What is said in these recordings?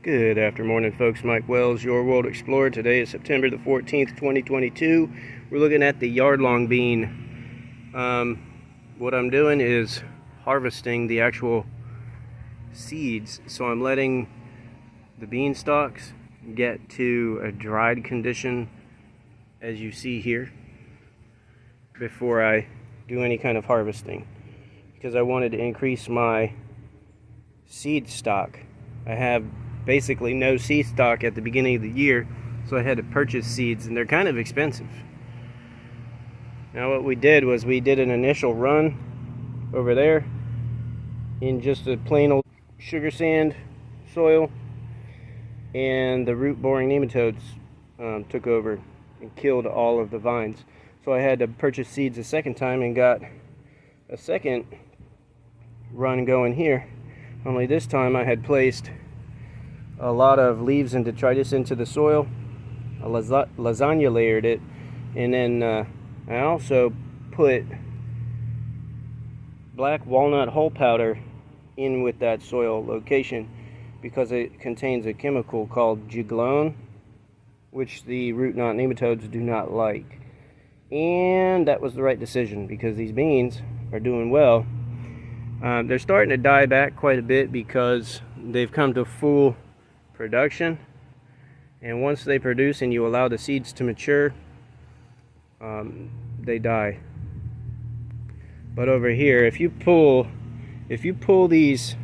Good afternoon, folks. Mike Wells, your World Explorer. Today is September the 14th, 2022. We're looking at the Yardlong bean. What I'm doing is harvesting the actual seeds. So I'm letting the bean stalks get to a dried condition, as you see here, before I do any kind of harvesting, because I wanted to increase my seed stock. I have basically no seed stock at the beginning of the year, so I had to purchase seeds, and they're kind of expensive. Now what we did was we did an initial run over there in just a plain old sugar sand soil, and the root boring nematodes took over and killed all of the vines. So I had to purchase seeds a second time and got a second run going here. Only this time I had placed a lot of leaves and detritus into the soil. I lasagna layered it, and then I also put black walnut hull powder in with that soil location because it contains a chemical called Yardlong, which the root knot nematodes do not like. And that was the right decision, because these beans are doing well. They're starting to die back quite a bit because they've come to full production, and once they produce and you allow the seeds to mature, they die. But over here, if you pull these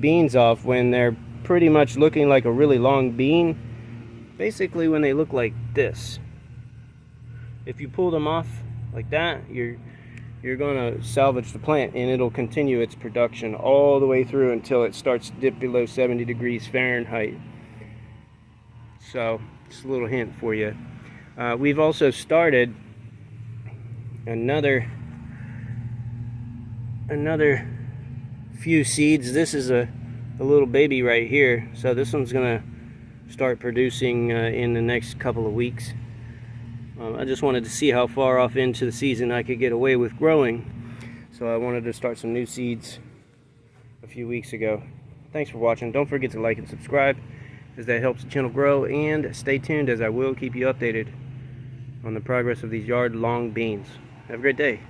beans off when they're pretty much looking like a really long bean, basically when they look like this, if you pull them off like that, you're going to salvage the plant, and it'll continue its production all the way through until it starts to dip below 70 degrees Fahrenheit. So, just a little hint for you. We've also started another few seeds. This is a little baby right here, so this one's going to start producing in the next couple of weeks. I just wanted to see how far off into the season I could get away with growing, so I wanted to start some new seeds a few weeks ago. Thanks for watching. Don't forget to like and subscribe, as that helps the channel grow, and stay tuned, as I will keep you updated on the progress of these Yardlong beans. Have a great day.